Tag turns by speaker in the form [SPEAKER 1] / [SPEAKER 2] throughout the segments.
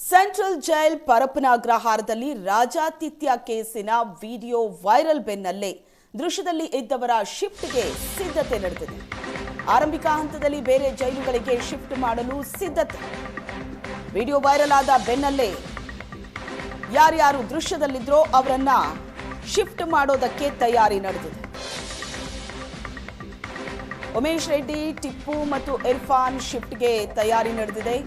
[SPEAKER 1] Central jail Parappana ಅಗ್ರಹಾರದಲ್ಲಿ ರಾಜಾತಿಥ್ಯ ಕೇಸಿನ ವಿಡಿಯೋ ವೈರಲ್ ಬೆನ್ನಲ್ಲೇ ದೃಶ್ಯದಲ್ಲಿ ಇದ್ದವರ ಶಿಫ್ಟ್ಗೆ ಸಿದ್ಧತೆ ನಡೆದಿದೆ. ಆರಂಭಿಕ ಹಂತದಲ್ಲಿ ಬೇರೆ ಜೈಲುಗಳಿಗೆ ಶಿಫ್ಟ್ ಮಾಡಲು ಸಿದ್ಧತೆ. ವಿಡಿಯೋ ವೈರಲ್ ಆದ ಬೆನ್ನಲ್ಲೇ ಯಾರ್ಯಾರು ದೃಶ್ಯದಲ್ಲಿದ್ರೋ ಅವರನ್ನ ಶಿಫ್ಟ್ ಮಾಡೋದಕ್ಕೆ ತಯಾರಿ ನಡೆದಿದೆ. ಉಮೇಶ್ ರೆಡ್ಡಿ, ಟಿಪ್ಪು ಮತ್ತು ಇರ್ಫಾನ್ ಶಿಫ್ಟ್ಗೆ ತಯಾರಿ ನಡೆದಿದೆ.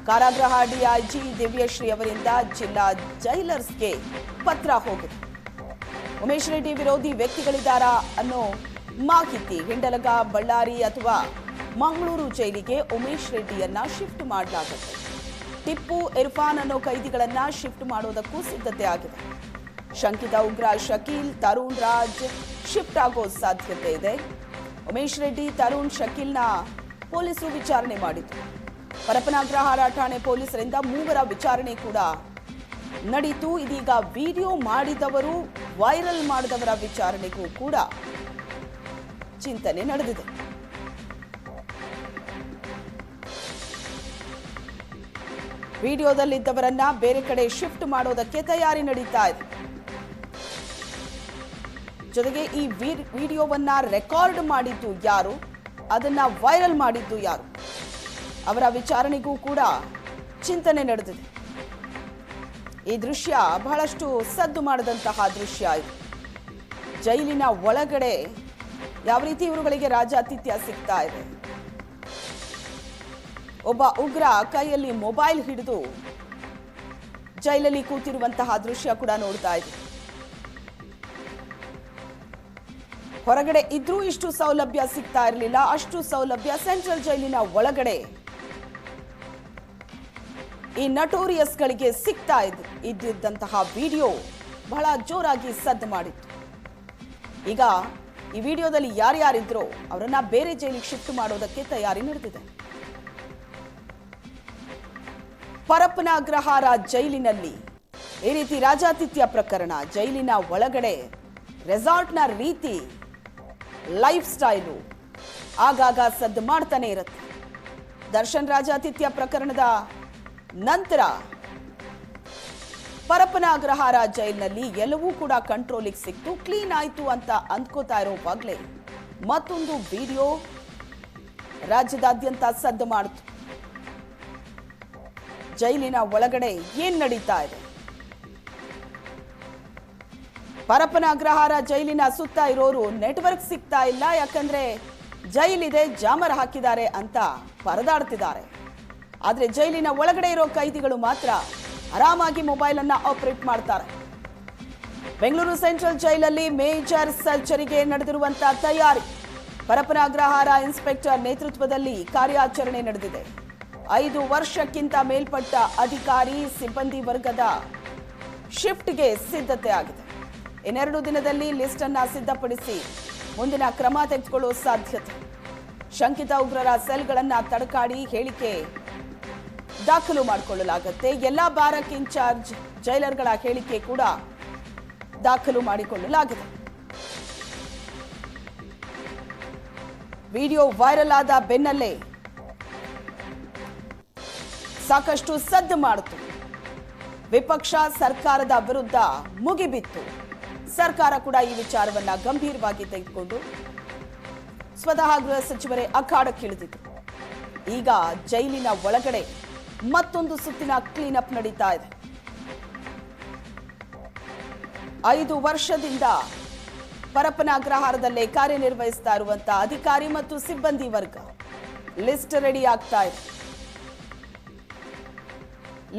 [SPEAKER 1] ಕಾರಾಗೃಹ ಡಿಐಜಿ ದಿವ್ಯಶ್ರೀ ಅವರಿಂದ ಜಿಲ್ಲಾ ಜೈಲರ್ಸ್ಗೆ ಪತ್ರ ಹೋಗಿದೆ. ಉಮೇಶ್ ರೆಡ್ಡಿ ವಿರೋಧಿ ವ್ಯಕ್ತಿಗಳಿದ್ದಾರಾ ಅನ್ನೋ ಮಾಹಿತಿ ಹಿಂಡಲಗ, ಬಳ್ಳಾರಿ ಅಥವಾ ಮಂಗಳೂರು ಜೈಲಿಗೆ ಉಮೇಶ್ ರೆಡ್ಡಿಯನ್ನ ಶಿಫ್ಟ್ ಮಾಡಲಾಗುತ್ತೆ. ಟಿಪ್ಪು, ಇರ್ಫಾನ್ ಅನ್ನೋ ಕೈದಿಗಳನ್ನ ಶಿಫ್ಟ್ ಮಾಡೋದಕ್ಕೂ ಸಿದ್ಧತೆ ಆಗಿದೆ. ಶಂಕಿತ ಉಗ್ರ ಶಕೀಲ್, ತರುಣ್ ರಾಜ್ ಶಿಫ್ಟ್ ಆಗೋ ಸಾಧ್ಯತೆ ಇದೆ. ಉಮೇಶ್ ರೆಡ್ಡಿ, ತರುಣ್, ಶಕೀಲ್ನ ಪೊಲೀಸರು ವಿಚಾರಣೆ ಮಾಡಿದ್ರು. ಪರಪ್ಪನ ಅಗ್ರಹಾರ ಠಾಣೆ ಪೊಲೀಸರಿಂದ 3 ವಿಚಾರಣೆ ಕೂಡ ನಡೆಯಿತು. ಇದೀಗ ವಿಡಿಯೋ ಮಾಡಿದವರು, ವೈರಲ್ ಮಾಡಿದವರ ವಿಚಾರಣೆಗೂ ಕೂಡ ಚಿಂತನೆ ನಡೆದಿದೆ. ವಿಡಿಯೋದಲ್ಲಿದ್ದವರನ್ನ ಬೇರೆ ಕಡೆ ಶಿಫ್ಟ್ ಮಾಡೋದಕ್ಕೆ ತಯಾರಿ ನಡೀತಾ ಇದೆ. ಜೊತೆಗೆ ಈ ವಿಡಿಯೋವನ್ನ ರೆಕಾರ್ಡ್ ಮಾಡಿದ್ದು ಯಾರು, ಅದನ್ನ ವೈರಲ್ ಮಾಡಿದ್ದು ಯಾರು, ಅವರ ವಿಚಾರಣೆಗೂ ಕೂಡ ಚಿಂತನೆ ನಡೆದಿದೆ. ಈ ದೃಶ್ಯ ಬಹಳಷ್ಟು ಸದ್ದು ಮಾಡಿದಂತಹ ದೃಶ್ಯ ಇದು. ಜೈಲಿನ ಒಳಗಡೆ ಯಾವ ರೀತಿ ಇವರುಗಳಿಗೆ ರಾಜಾತಿಥ್ಯ ಸಿಗ್ತಾ ಇದೆ. ಒಬ್ಬ ಉಗ್ರ ಕೈಯಲ್ಲಿ ಮೊಬೈಲ್ ಹಿಡಿದು ಜೈಲಲ್ಲಿ ಕೂತಿರುವಂತಹ ದೃಶ್ಯ ಕೂಡ ನೋಡ್ತಾ ಇದೆ. ಹೊರಗಡೆ ಇದ್ರೂ ಇಷ್ಟು ಸೌಲಭ್ಯ ಸಿಗ್ತಾ ಇರಲಿಲ್ಲ, ಅಷ್ಟು ಸೌಲಭ್ಯ ಸೆಂಟ್ರಲ್ ಜೈಲಿನ ಒಳಗಡೆ ಈ ನಟೋರಿಯಸ್ಗಳಿಗೆ ಸಿಗ್ತಾ ಇದ್ದಂತಹ ವಿಡಿಯೋ ಬಹಳ ಜೋರಾಗಿ ಸದ್ದು ಮಾಡಿತ್ತು. ಈಗ ಈ ವಿಡಿಯೋದಲ್ಲಿ ಯಾರ್ಯಾರಿದ್ರೋ ಅವರನ್ನ ಬೇರೆ ಜೈಲಿಗೆ ಶಿಫ್ಟ್ ಮಾಡೋದಕ್ಕೆ ತಯಾರಿ ನಡೆದಿದೆ. ಪರಪ್ಪನ ಅಗ್ರಹಾರ ಜೈಲಿನಲ್ಲಿ ಈ ರೀತಿ ರಾಜಾತಿಥ್ಯ ಪ್ರಕರಣ, ಜೈಲಿನ ಒಳಗಡೆ ರೆಸಾರ್ಟ್ನ ರೀತಿ ಲೈಫ್ ಸ್ಟೈಲು ಆಗಾಗ ಸದ್ದು ಮಾಡ್ತಾನೆ ಇರುತ್ತೆ. ದರ್ಶನ್ ರಾಜಾತಿಥ್ಯ ಪ್ರಕರಣದ ನಂತರ ಪರಪ್ಪನ ಅಗ್ರಹಾರ ಜೈಲಿನಲ್ಲಿ ಎಲ್ಲವೂ ಕೂಡ ಕಂಟ್ರೋಲಿಗೆ ಸಿಕ್ತು, ಕ್ಲೀನ್ ಆಯ್ತು ಅಂತ ಅಂದ್ಕೋತಾ ಇರೋವಾಗಲೇ ಮತ್ತೊಂದು ವಿಡಿಯೋ ರಾಜ್ಯದಾದ್ಯಂತ ಸದ್ದು ಮಾಡಿತು. ಜೈಲಿನ ಒಳಗಡೆ ಏನ್ ನಡೀತಾ ಇದೆ? ಪರಪ್ಪನ ಅಗ್ರಹಾರ ಜೈಲಿನ ಸುತ್ತ ಇರೋರು ನೆಟ್ವರ್ಕ್ ಸಿಗ್ತಾ ಇಲ್ಲ, ಯಾಕಂದ್ರೆ ಜೈಲಿದೆ, ಜಾಮರ್ ಹಾಕಿದ್ದಾರೆ ಅಂತ ಪರದಾಡ್ತಿದ್ದಾರೆ. ಆದ್ರೆ ಜೈಲಿನ ಒಳಗಡೆ ಇರೋ ಕೈದಿಗಳು ಮಾತ್ರ ಆರಾಮಾಗಿ ಮೊಬೈಲ್ ಅನ್ನ ಆಪರೇಟ್ ಮಾಡ್ತಾರೆ. ಬೆಂಗಳೂರು ಸೆಂಟ್ರಲ್ ಜೈಲಲ್ಲಿ ಮೇಜರ್ ಸರ್ಜರಿಗೆ ನಡೆದಿರುವಂತಹ ತಯಾರಿ. ಪರಪ್ಪನ ಅಗ್ರಹಾರ ಇನ್ಸ್ಪೆಕ್ಟರ್ ನೇತೃತ್ವದಲ್ಲಿ ಕಾರ್ಯಾಚರಣೆ ನಡೆದಿದೆ. 5 ವರ್ಷಕ್ಕಿಂತ ಮೇಲ್ಪಟ್ಟ ಅಧಿಕಾರಿ, ಸಿಬ್ಬಂದಿ ವರ್ಗದ ಶಿಫ್ಟ್ಗೆ ಸಿದ್ಧತೆ ಆಗಿದೆ. ಇನ್ನೆರಡು ದಿನದಲ್ಲಿ ಲಿಸ್ಟ್ ಅನ್ನ ಸಿದ್ಧಪಡಿಸಿ ಮುಂದಿನ ಕ್ರಮ ತೆಗೆದುಕೊಳ್ಳುವ ಸಾಧ್ಯತೆ. ಶಂಕಿತ ಉಗ್ರರ ಸೆಲ್ಗಳನ್ನ ತಡಕಾಡಿ ಹೇಳಿಕೆ ದಾಖಲು ಮಾಡಿಕೊಳ್ಳಲಾಗುತ್ತೆ. ಎಲ್ಲಾ ಬಾರಕ್ ಇನ್ಚಾರ್ಜ್ ಜೈಲರ್ಗಳ ಹೇಳಿಕೆ ಕೂಡ ದಾಖಲು ಮಾಡಿಕೊಳ್ಳಲಾಗಿದೆ. ವಿಡಿಯೋ ವೈರಲ್ ಆದ ಬೆನ್ನಲ್ಲೇ ಸಾಕಷ್ಟು ಸದ್ದು ಮಾಡಿತು. ವಿಪಕ್ಷ ಸರ್ಕಾರದ ವಿರುದ್ಧ ಮುಗಿಬಿತ್ತು. ಸರ್ಕಾರ ಕೂಡ ಈ ವಿಚಾರವನ್ನ ಗಂಭೀರವಾಗಿ ತೆಗೆದುಕೊಂಡು ಸ್ವತಃ ಗೃಹ ಸಚಿವರೇ ಅಖಾಡಕ್ಕಿಳಿದಿದ್ರು. ಈಗ ಜೈಲಿನ ಒಳಗಡೆ ಮತ್ತೊಂದು ಸುತ್ತಿನ ಕ್ಲೀನ್ ಅಪ್ ನಡೀತಾ ಇದೆ. 5 ವರ್ಷದಿಂದ ಪರಪ್ಪನ ಅಗ್ರಹಾರದಲ್ಲೇ ಕಾರ್ಯನಿರ್ವಹಿಸ್ತಾ ಇರುವಂತಹ ಅಧಿಕಾರಿ ಮತ್ತು ಸಿಬ್ಬಂದಿ ವರ್ಗ ಲಿಸ್ಟ್ ರೆಡಿ ಆಗ್ತಾ ಇದೆ.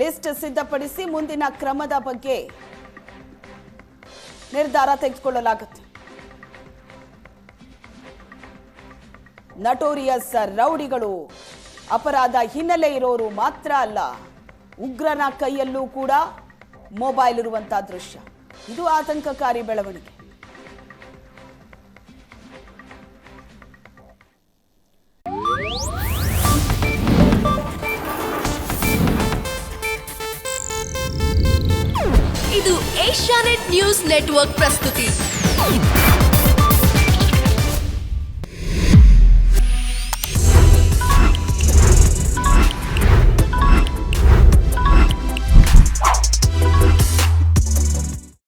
[SPEAKER 1] ಲಿಸ್ಟ್ ಸಿದ್ಧಪಡಿಸಿ ಮುಂದಿನ ಕ್ರಮದ ಬಗ್ಗೆ ನಿರ್ಧಾರ ತೆಗೆದುಕೊಳ್ಳಲಾಗುತ್ತೆ. ನಟೋರಿಯಸ್ ರೌಡಿಗಳು, ಅಪರಾಧ ಹಿನ್ನೆಲೆ ಇರೋರು ಮಾತ್ರ ಅಲ್ಲ, ಉಗ್ರನ ಕೈಯಲ್ಲೂ ಕೂಡ ಮೊಬೈಲ್ ಇರುವಂತಹ ದೃಶ್ಯ, ಇದು ಆತಂಕಕಾರಿ ಬೆಳವಣಿಗೆ.
[SPEAKER 2] ಇದು ಏಷ್ಯಾನೆಟ್ ನ್ಯೂಸ್ ನೆಟ್ವರ್ಕ್ ಪ್ರಸ್ತುತಿ.